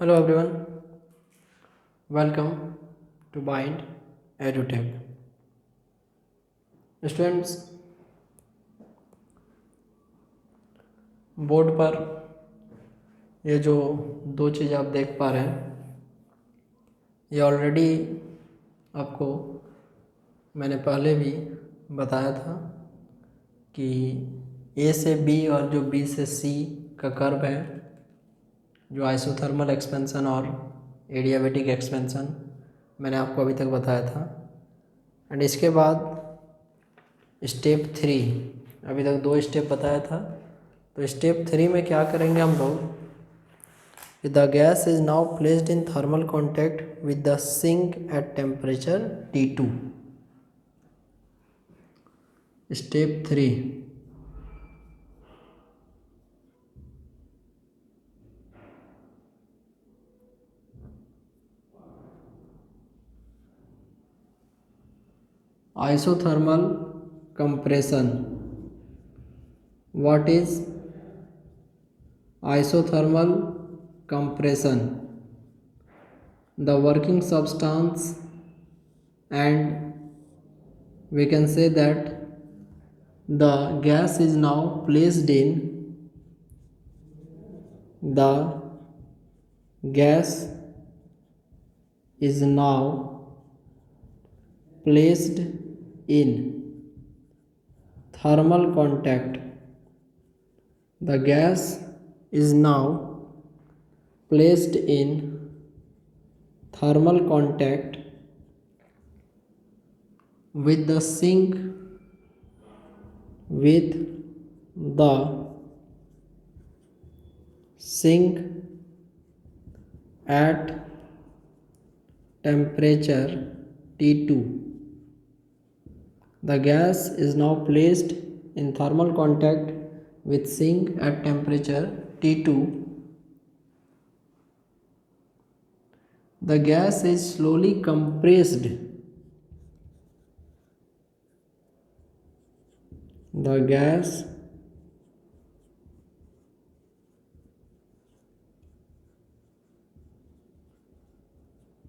Hello everyone, welcome to Bind EduTech. Students, board पर ये जो दो चीज़ आप देख पा रहे हैं, ये ऑलरेडी आपको मैंने पहले भी बताया था कि ए से बी और जो बी से सी का कर्व है, जो आइसोथर्मल एक्सपेंशन और एडियाबेटिक एक्सपेंशन मैंने आपको अभी तक बताया था। एंड इसके बाद स्टेप 3, अभी तक 2 स्टेप बताया था, तो स्टेप 3 में क्या करेंगे हम लोग। The gas is now placed in thermal contact with the sink at temperature T2। Step 3, isothermal compression. What is isothermal compression? The working substance, and we can say that the gas is now placed in the gas is now placed in thermal contact. The gas is now placed in thermal contact with the sink at temperature T2. The gas is now placed in thermal contact with sink at temperature T2. The gas is slowly compressed. The gas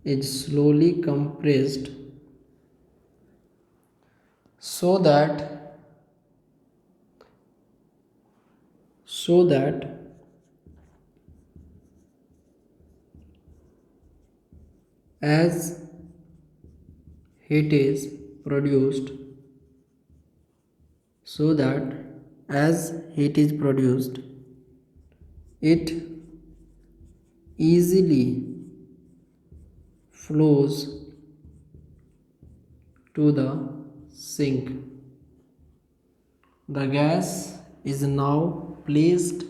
is slowly compressed so that as heat is produced it easily flows to the sink. The gas is now placed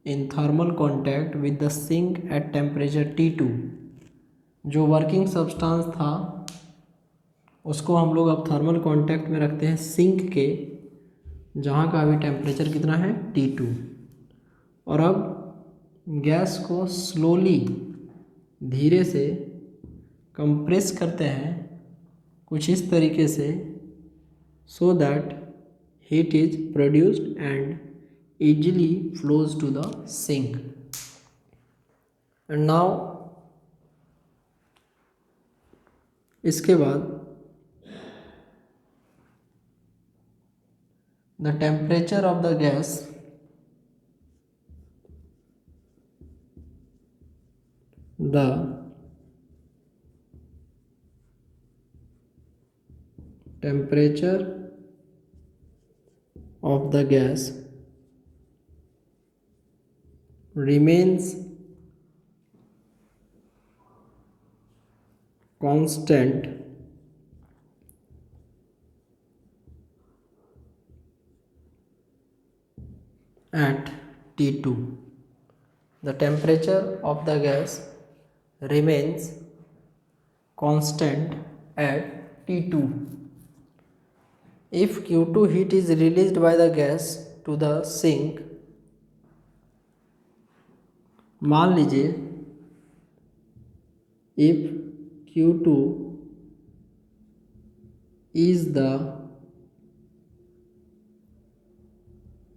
in thermal contact with the sink at temperature T2. जो working substance था उसको हम लोग अब thermal contact में रखते हैं sink के, जहाँ का अभी टेम्परेचर कितना है T2। और अब गैस को स्लोली, धीरे से कंप्रेस करते हैं कुछ इस तरीके से, so that heat is produced and easily flows to the sink. And now इसके बाद the temperature of the gas the temperature of the gas remains constant at T2. The temperature of the gas remains constant at T2. If Q2 heat is released by the gas to the sink, मान लीजिए if Q2 is the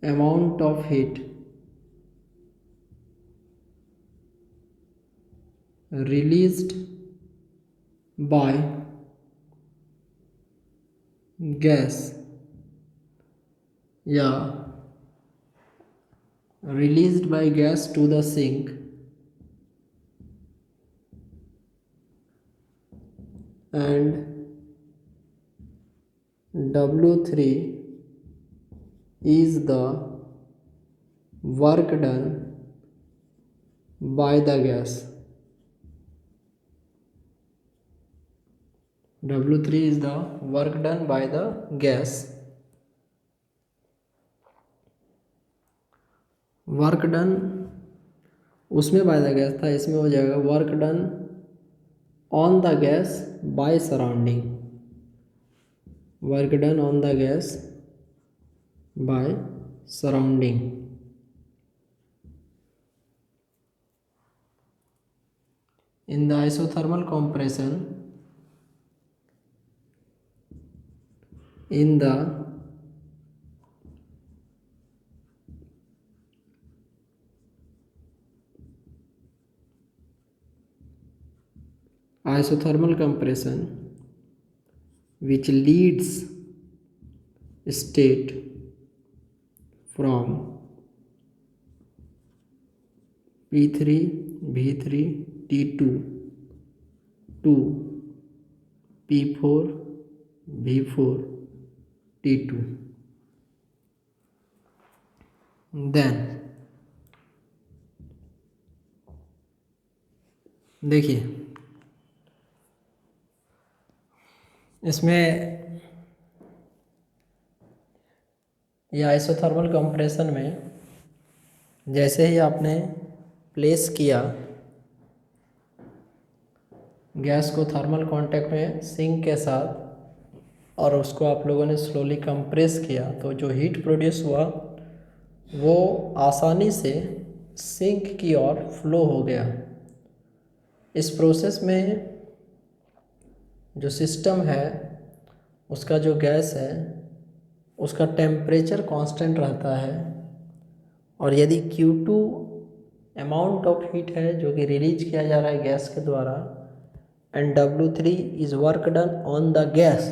amount of heat released by gas या released by gas to the sink and W3 is the work done by the gas. W3 is the work done by the gas. Work done उसमें bye the gas था, इसमें हो जाएगा work done on the gas by surrounding. Work done on the gas by surrounding. In the isothermal compression, in the isothermal compression which leads state from P3 V3 T2 to P4 V4 T2, then देखिए इसमें ये isothermal compression में जैसे ही आपने place किया gas को thermal contact में sink के साथ और उसको आप लोगों ने स्लोली कंप्रेस किया तो जो हीट प्रोड्यूस हुआ वो आसानी से सिंक की ओर फ्लो हो गया. इस प्रोसेस में जो सिस्टम है उसका जो गैस है उसका टेम्परेचर कांस्टेंट रहता है और यदि Q2 अमाउंट ऑफ हीट है जो कि रिलीज किया जा रहा है गैस के द्वारा and W3 is work done on the gas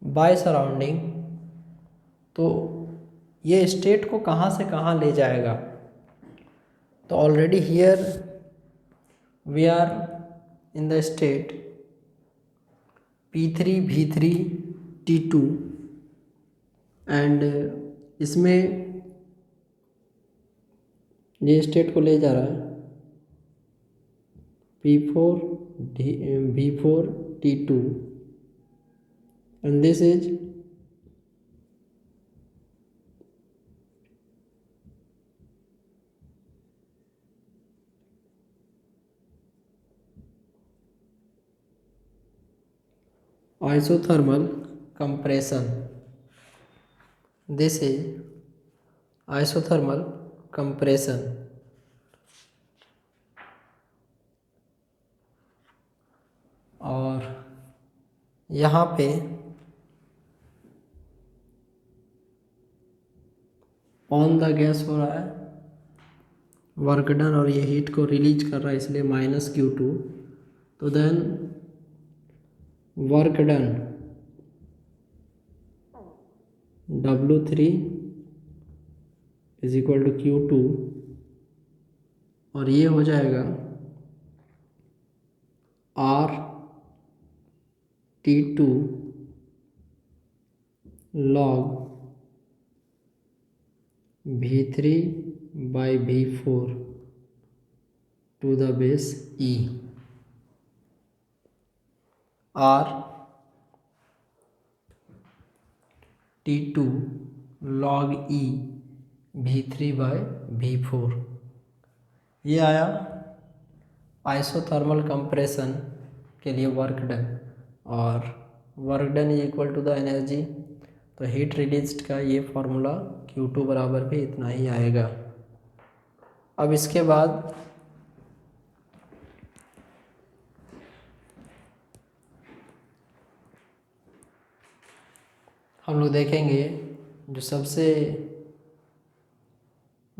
by surrounding, तो ये स्टेट को कहाँ से कहाँ ले जाएगा. तो already here we are in the state P3 V3 T2 and इसमें ये स्टेट को ले जा रहा है P4 V4 T2 and this is isothermal compression. This is isothermal compression. और यहाँ पे ऑन द गैस हो रहा है वर्क डन और ये हीट को रिलीज कर रहा है इसलिए -Q2. तो then work done W3 is equal to Q2 और ये हो जाएगा R T2 log V3 by V4 to the base E. R T2 log E V3 by V4. ये आया आइसोथर्मल कंप्रेशन के लिए वर्क डन और work done is equal to the energy. तो हीट रिलीज्ड का ये फार्मूला Q2 बराबर भी इतना ही आएगा. अब इसके बाद हम लोग देखेंगे जो सबसे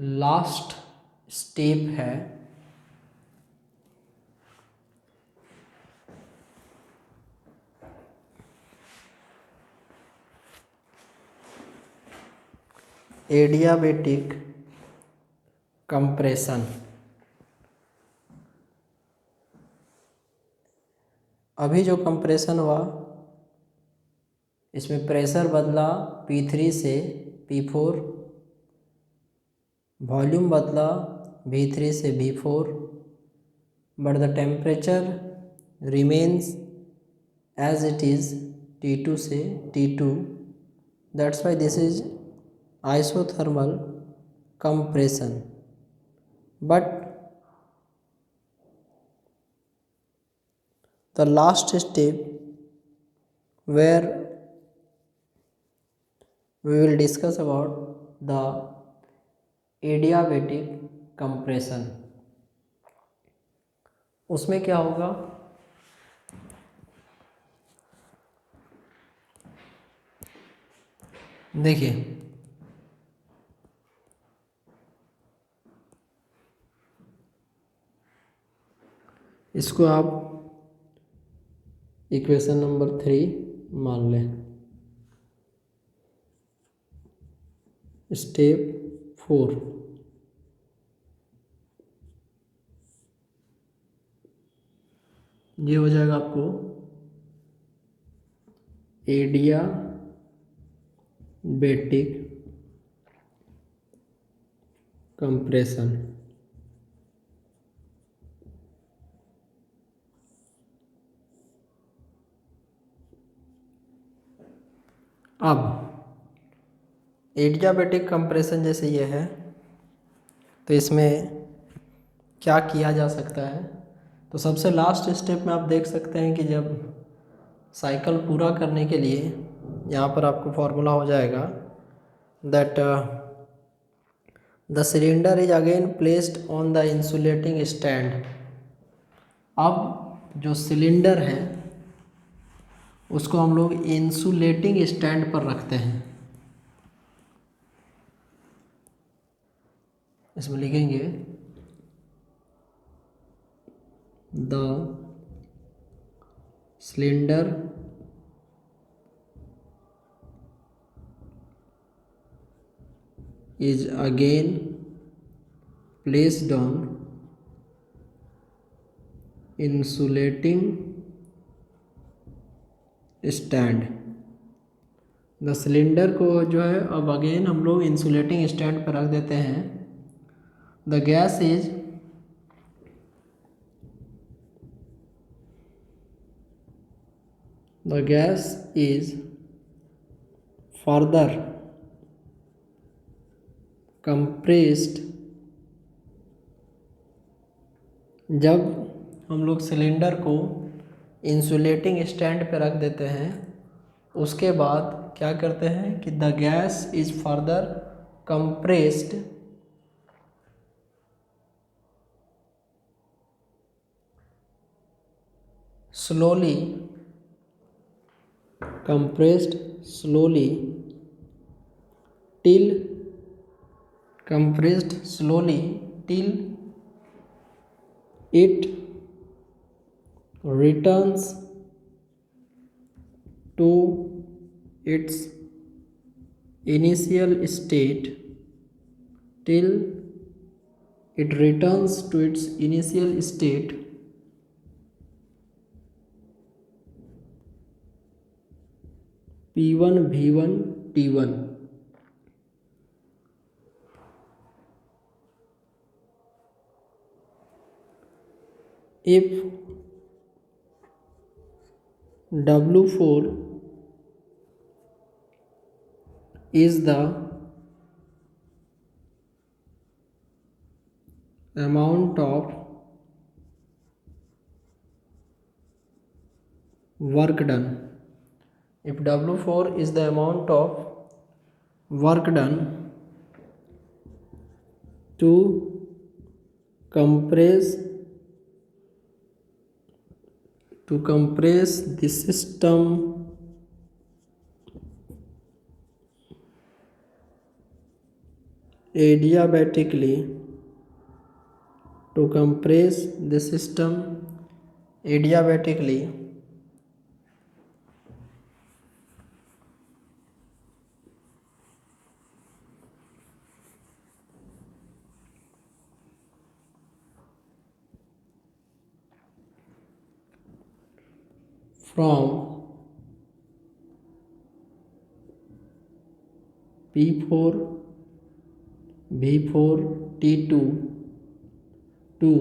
लास्ट स्टेप है एडियाबेटिक कंप्रेशन। अभी जो कंप्रेशन हुआ इसमें प्रेशर बदला P3 से P4, वॉल्यूम बदला V3 से V4, but the temperature remains as it is T2 से T2। That's why this is isothermal compression, but the last step where we will discuss about the adiabatic compression, उसमें क्या होगा, देखिए इसको आप equation number 3 मान लें। स्टेप 4, ये हो जाएगा आपको एडियाबेटिक कंप्रेशन। अब एडियाबेटिक कंप्रेशन जैसे ये है तो इसमें क्या किया जा सकता है, तो सबसे लास्ट स्टेप में आप देख सकते हैं कि जब साइकिल पूरा करने के लिए यहाँ पर आपको फॉर्मूला हो जाएगा that the cylinder is again placed on the insulating stand. अब जो सिलेंडर है उसको हम लोग इंसुलेटिंग स्टैंड पर रखते हैं। इसमें लिखेंगे the cylinder is again placed on insulating stand। The cylinder को जो है अब अगेन हम लोग इंसुलेटिंग स्टैंड पर रख देते हैं। The gas is further compressed. जब हम लोग सिलेंडर को इंसुलेटिंग स्टैंड पे रख देते हैं उसके बाद क्या करते हैं कि the gas is further compressed slowly till compressed slowly till it returns to its initial state till it returns to its initial state P1 V1 T1। if W4 is the amount of work done, if W4 is the amount of work done to compress the system adiabatically to compress the system adiabatically from P4 V4 T2 to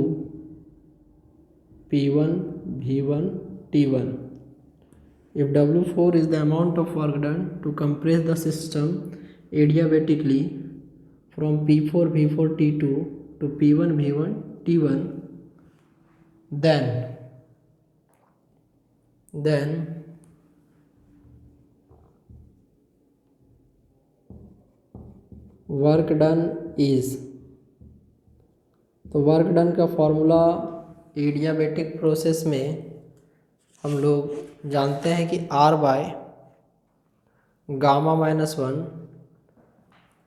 P1 V1 T1. If W4 is the amount of work done to compress the system adiabatically from P4 V4 T2 to P1 V1 T1, then work done is, तो work done का formula adiabatic process में हम लोग जानते हैं कि R by gamma minus 1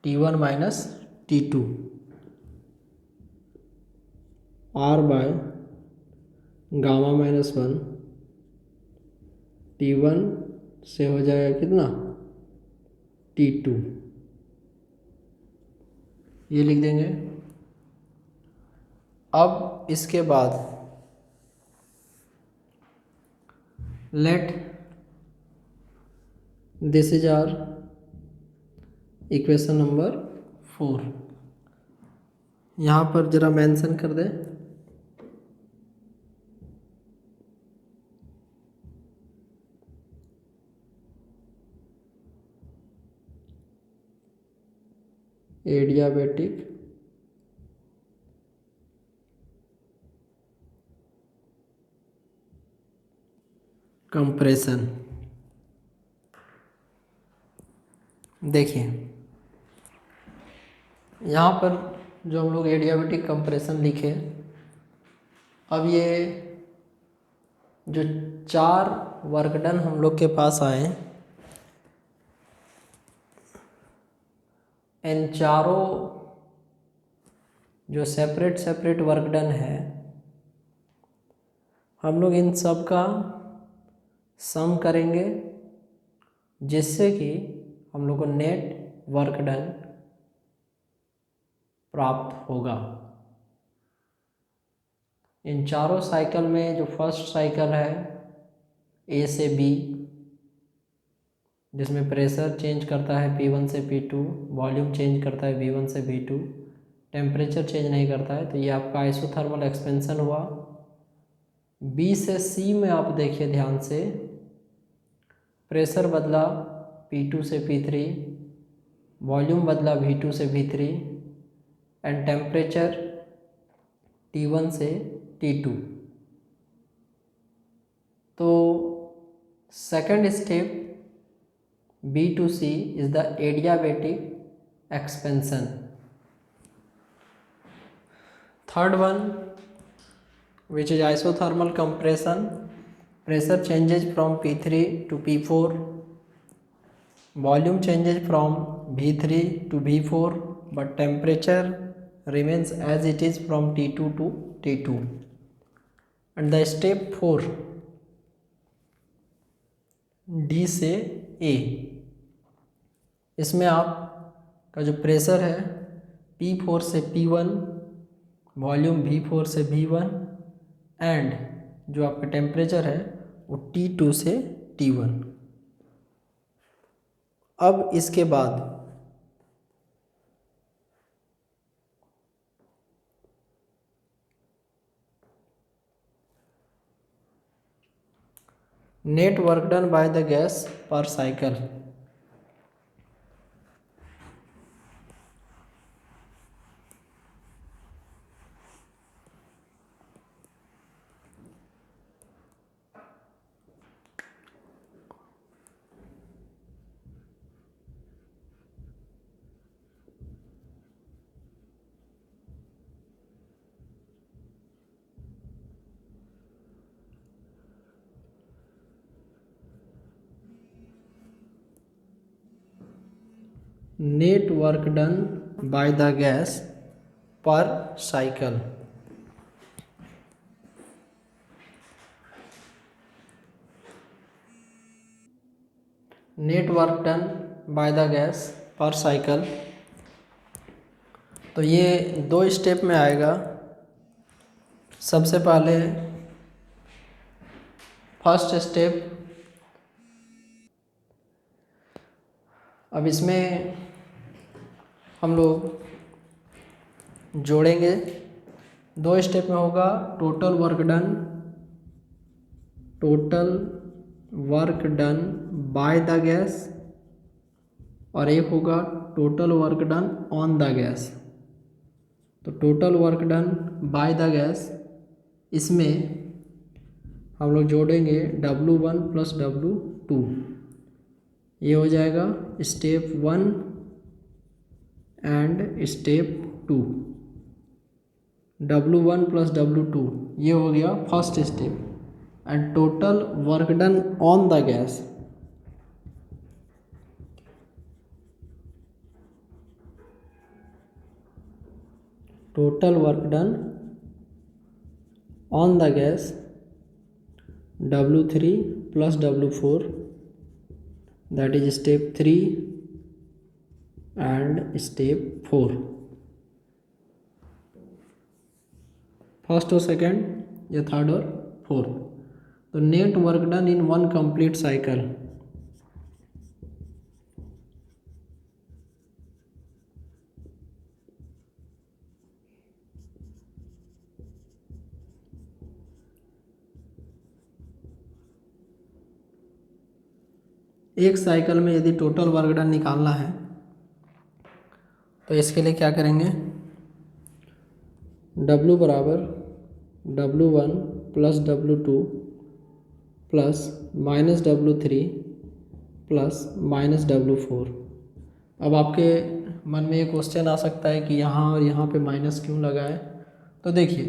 T1 minus T2, R by gamma minus 1 T1 से हो जाएगा कितना T2, ये लिख देंगे। अब इसके बाद let this is our equation number 4, यहाँ पर जरा मेंशन कर दें। एडियाबेटिक कंप्रेशन, देखिए यहाँ पर जो हम लोग एडियाबेटिक कंप्रेशन लिखे, अब ये जो 4 वर्क डन हम लोग के पास आए, इन चारों जो सेपरेट वर्क डन है, हम लोग इन सब का सम करेंगे, जिससे कि हम लोग को नेट वर्क डन प्राप्त होगा। इन चारों साइकिल में जो फर्स्ट साइकिल है A से B, जिसमें प्रेशर चेंज करता है P1 से P2, वॉल्यूम चेंज करता है V1 से V2, टेम्परेचर चेंज नहीं करता है, तो ये आपका आइसोथर्मल एक्सपेंशन हुआ। B से C में आप देखिए ध्यान से, प्रेशर बदला P2 से P3, वॉल्यूम बदला V2 से V3 एंड टेम्परेचर T1 से T2। तो second step B to C is the adiabatic expansion. Third one, which is isothermal compression, pressure changes from P3 to P4, volume changes from V3 to V4, but temperature remains as it is from T2 to T2. And the step 4, D से A, इसमें आप का जो pressure है P4 से P1, volume V4 से V1 and जो आपका टेम्परेचर है वो T2 से T1। अब इसके बाद net work done by the gas per cycle, net work done by the gas per cycle. Net work done by the gas per cycle. तो ये 2 स्टेप में आएगा। सबसे पहले फर्स्ट स्टेप, अब इसमें हम लोग जोड़ेंगे। 2 स्टेप में होगा total work done by the gas, और एक होगा total work done on the gas. तो total work done by the gas, इसमें हम लोग जोड़ेंगे W1 प्लस W2। ये हो जाएगा step 1 and step 2। W1 plus W2 ये हो गया first step. And total work done on the gas, total work done on the gas W3 plus W4, that is step 3 and step 4। First और second, या third और fourth. तो net work done in 1 complete cycle, एक cycle में यदि total work done निकालना है तो इसके लिए क्या करेंगे, W बराबर W1 plus W2 plus minus W3 plus minus W4। अब आपके मन में ये क्वेश्चन आ सकता है कि यहाँ और यहाँ पे माइनस क्यों लगाए। तो देखिए,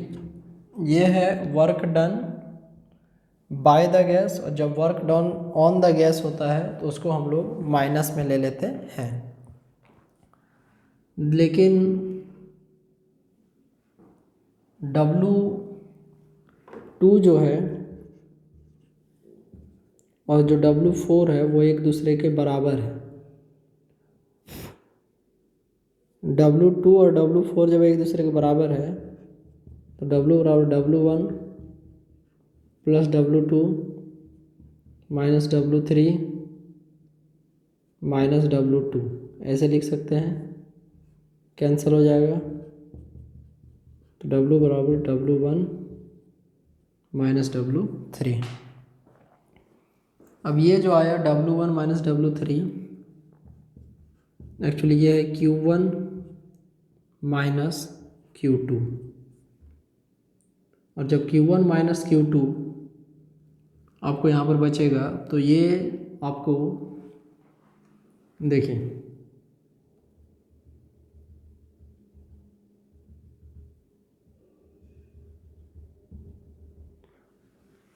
ये है work done by the gas, और जब work done on the gas होता है तो उसको हम लोग माइनस में ले लेते हैं। लेकिन W2 जो है और जो W4 है वो एक दूसरे के बराबर है। W2 और W4 जब एक दूसरे के बराबर है तो W बराबर W1 plus W2 minus W3 minus W2, ऐसे लिख सकते हैं। कैंसिल हो जाएगा तो W बराबर W1 माइनस W3। अब ये जो आया W1 माइनस W3, एक्चुअली ये है Q1 माइनस Q2, और जब Q1 माइनस Q2 आपको यहाँ पर बचेगा तो ये आपको देखिए,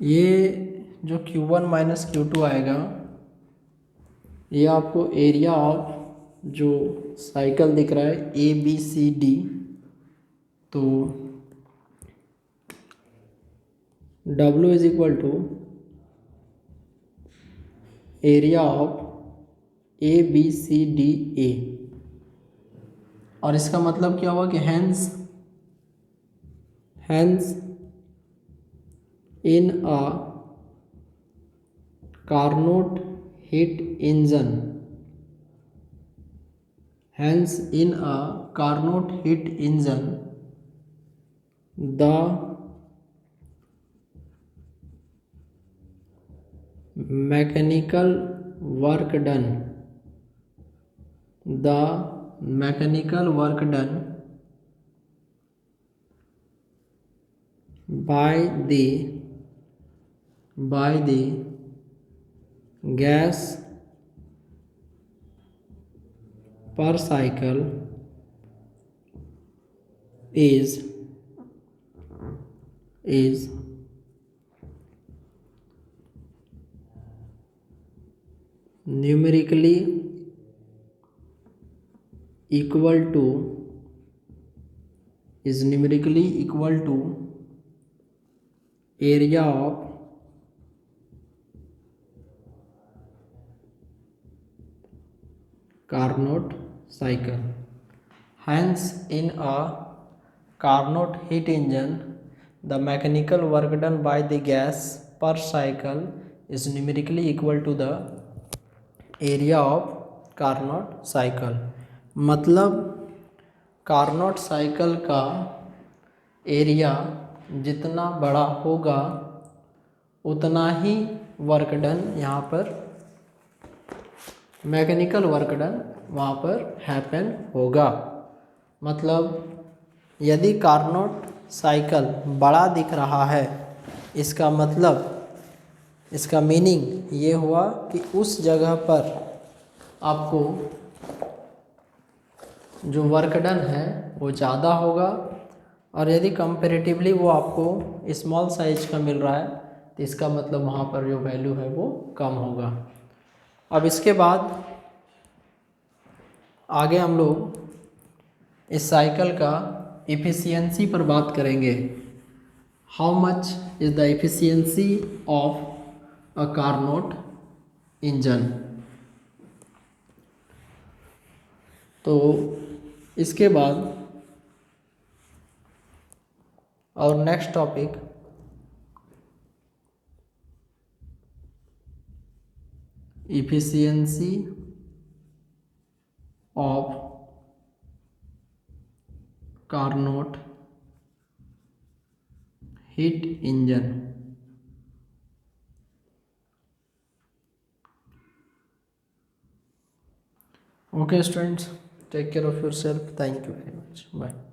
ये जो Q1 माइनस Q2 आएगा, ये आपको एरिया ऑफ जो साइकिल दिख रहा है ABCD, तो W is equal to area of ABCDA। और इसका मतलब क्या हुआ कि hence in a Carnot heat engine, hence in a Carnot heat engine the mechanical work done by the gas per cycle is numerically equal to is numerically equal to area of Carnot cycle. Hence, in a Carnot heat engine, the mechanical work done by the gas per cycle is numerically equal to the area of Carnot cycle. मतलब Carnot cycle का area जितना बड़ा होगा उतना ही work done यहाँ पर mechanical work done वहाँ पर हैपन होगा। मतलब यदि कार्नोट साइकिल बड़ा दिख रहा है, इसका मतलब, इसका मीनिंग ये हुआ कि उस जगह पर आपको जो वर्क डन है वो ज़्यादा होगा, और यदि कंपैरेटिवली वो आपको स्मॉल साइज का मिल रहा है तो इसका मतलब वहाँ पर जो वैल्यू है वो कम होगा। अब इसके बाद आगे हम लोग इस साइकिल का एफिशिएंसी पर बात करेंगे। How much is the efficiency of a Carnot engine. तो इसके बाद और next topic efficiency of Carnot heat engine. Okay students, take care of yourself. Thank you very much. Bye.